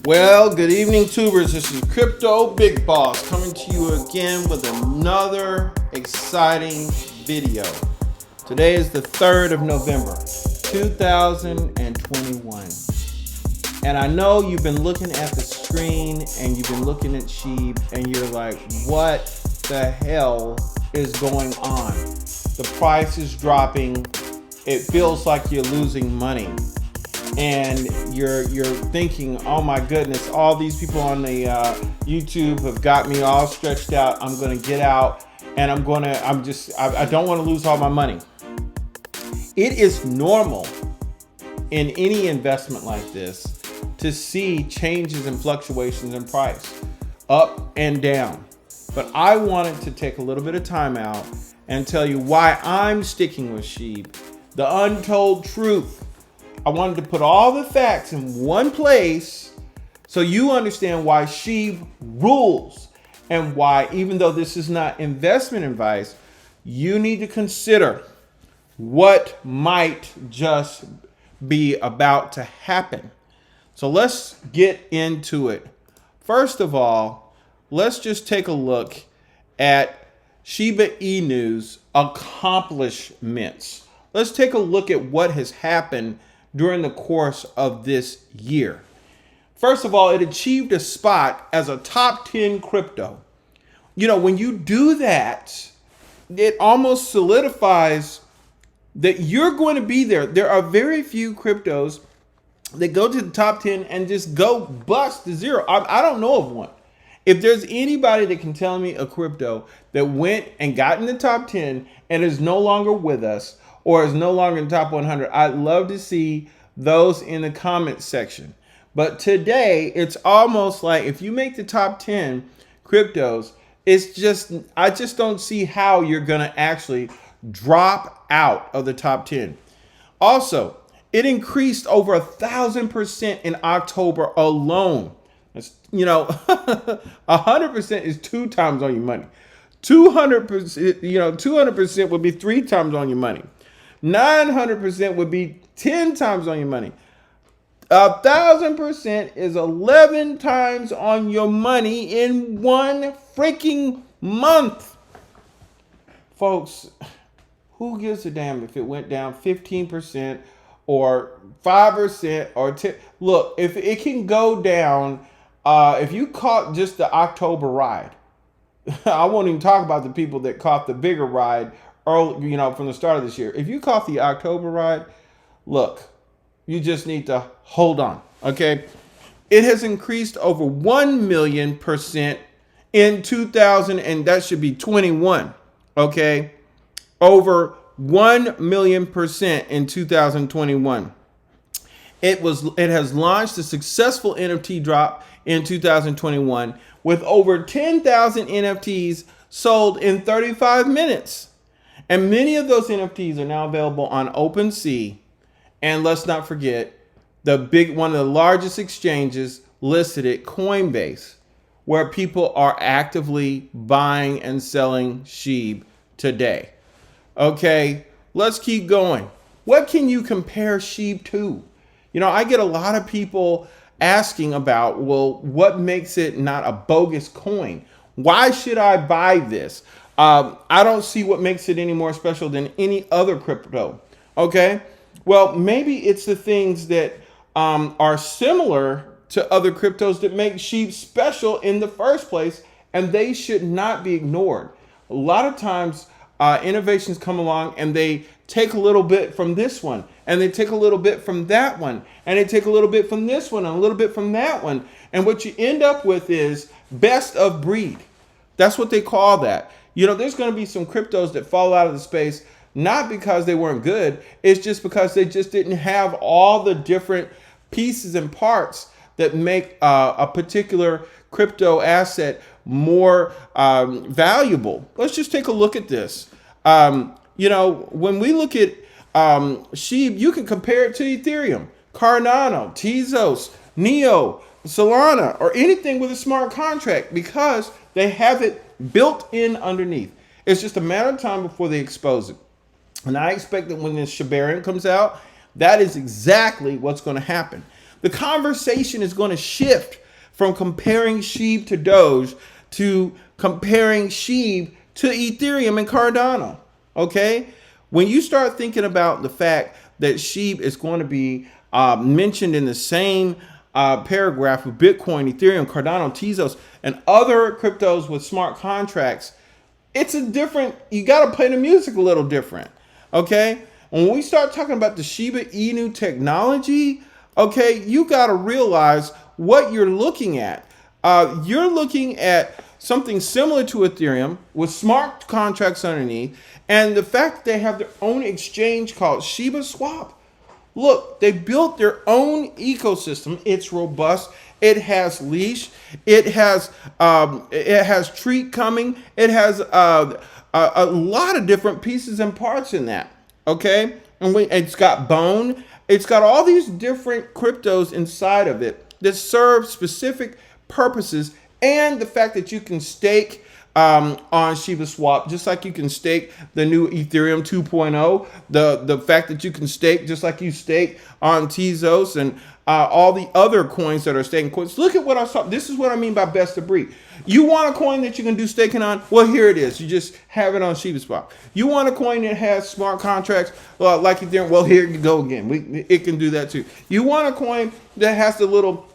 Well, good evening, tubers. This is Crypto Big Boss coming to you again with another exciting video. Today is the 3rd of November, 2021. And I know you've been looking at the screen and you've been looking at Sheeb and you're like, what the hell is going on? The price is dropping. It feels like you're losing money. And you're thinking, oh my goodness, all these people on the YouTube have got me all stretched out. I'm gonna get out and I don't want to lose all my money. It is normal in any investment like this to see changes and fluctuations in price, up and down. But I wanted to take a little bit of time out and tell you why I'm sticking with Sheeb, the untold truth. I wanted to put all the facts in one place so you understand why Sheeb rules and why, even though this is not investment advice, you need to consider what might just be about to happen. So let's get into it. First of all, let's just take a look at Shiba Inu's accomplishments. Let's take a look at what has happened during the course of this year. First of all, it achieved a spot as a top 10 crypto. You know, when you do that, it almost solidifies that you're going to be there. There are very few cryptos that go to the top 10 and just go bust to zero. I don't know of one. If there's anybody that can tell me a crypto that went and got in the top 10 and is no longer with us, or is no longer in the top 100, I'd love to see those in the comments section. But today, it's almost like if you make the top 10 cryptos, I just don't see how you're gonna actually drop out of the top 10. Also, it increased over 1,000% in October alone. That's, 100% is 2 times on your money. 200%, 200% would be 3 times on your money. 900% would be 10 times on your money. 1,000% is 11 times on your money in one freaking month. Folks, who gives a damn if it went down 15% or 5% or 10? Look, if it can go down, if you caught just the October ride, I won't even talk about the people that caught the bigger ride early, from the start of this year. If you caught the October ride, look, you just need to hold on, okay? It has increased over 1,000,000% in 2000, and that should be 21, okay? Over 1,000,000% in 2021. It has launched a successful NFT drop in 2021 with over 10,000 NFTs sold in 35 minutes. And many of those NFTs are now available on OpenSea. And let's not forget, one of the largest exchanges listed at Coinbase, where people are actively buying and selling Sheeb today. Okay, let's keep going. What can you compare Sheeb to? I get a lot of people asking about, well, what makes it not a bogus coin? Why should I buy this? I don't see what makes it any more special than any other crypto. Okay, well, maybe it's the things that are similar to other cryptos that make Sheeb special in the first place, and they should not be ignored. A lot of times, innovations come along and they take a little bit from this one, and they take a little bit from that one, and they take a little bit from this one, and a little bit from that one, and what you end up with is best of breed. That's what they call that. There's going to be some cryptos that fall out of the space, not because they weren't good. It's just because they just didn't have all the different pieces and parts that make a particular crypto asset more valuable. Let's just take a look at this. When we look at Sheeb, you can compare it to Ethereum, Cardano, Tezos, Neo, Solana, or anything with a smart contract because they have it built in underneath. It's just a matter of time before they expose it. And I expect that when this Shiba Inu comes out, that is exactly what's going to happen. The conversation is going to shift from comparing SHIB to Doge to comparing SHIB to Ethereum and Cardano. Okay? When you start thinking about the fact that SHIB is going to be mentioned in the same paragraph of Bitcoin, Ethereum, Cardano, Tezos, and other cryptos with smart contracts, it's a different, you got to play the music a little different. Okay? When we start talking about the Shiba Inu technology, okay, you got to realize what you're looking at. You're looking at something similar to Ethereum with smart contracts underneath, and the fact that they have their own exchange called Shiba Swap. Look, they built their own ecosystem. It's robust. It has leash. It has treat coming. It has a lot of different pieces and parts in that. Okay, and it's got Bone. It's got all these different cryptos inside of it that serve specific purposes, and the fact that you can stake on Shiba Swap, just like you can stake the new Ethereum 2.0. The fact that you can stake just like you stake on Tezos and all the other coins that are staking coins. Look at what I saw. This is what I mean by best of breed. You want a coin that you can do staking on? Well, here it is. You just have it on Shiba Swap. You want a coin that has smart contracts like Ethereum? Well, here you go again. It can do that too. You want a coin that has the little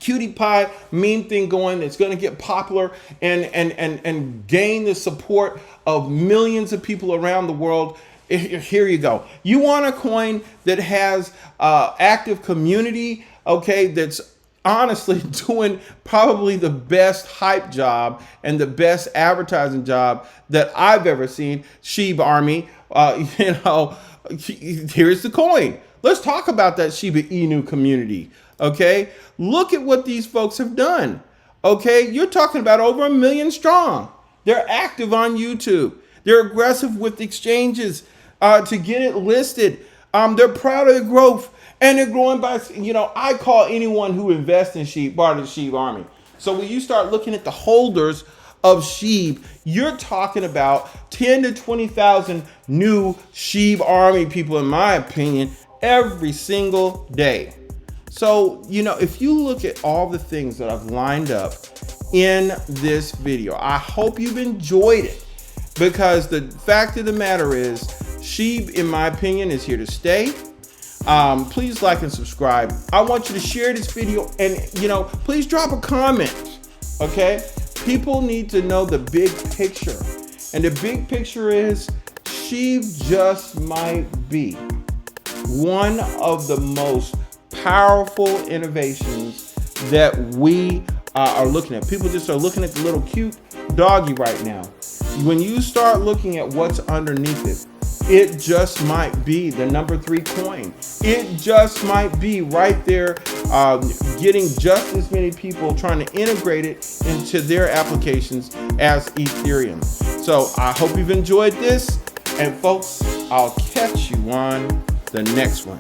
cutie pie meme thing going that's going to get popular and gain the support of millions of people around the world? Here you go. You want a coin that has active community, okay, that's honestly doing probably the best hype job and the best advertising job that I've ever seen. Shiba Army, here's the coin. Let's talk about that Shiba Inu community. Okay, look at what these folks have done. Okay, you're talking about over 1 million strong. They're active on YouTube. They're aggressive with exchanges to get it listed. They're proud of the growth, and they're growing by, I call anyone who invests in SHIB part of the SHIB army. So when you start looking at the holders of SHIB, you're talking about 10 to 20,000 new SHIB army people, in my opinion, every single day. So, if you look at all the things that I've lined up in this video, I hope you've enjoyed it, because the fact of the matter is, SHIB, in my opinion, is here to stay. Please like and subscribe. I want you to share this video, and, please drop a comment, okay? People need to know the big picture. And the big picture is, SHIB just might be one of the most powerful innovations that we are looking at. People just are looking at the little cute doggy right now. When you start looking at what's underneath it, it just might be the number 3 coin. It just might be right there getting just as many people trying to integrate it into their applications as Ethereum. So I hope you've enjoyed this, and folks, I'll catch you on the next one.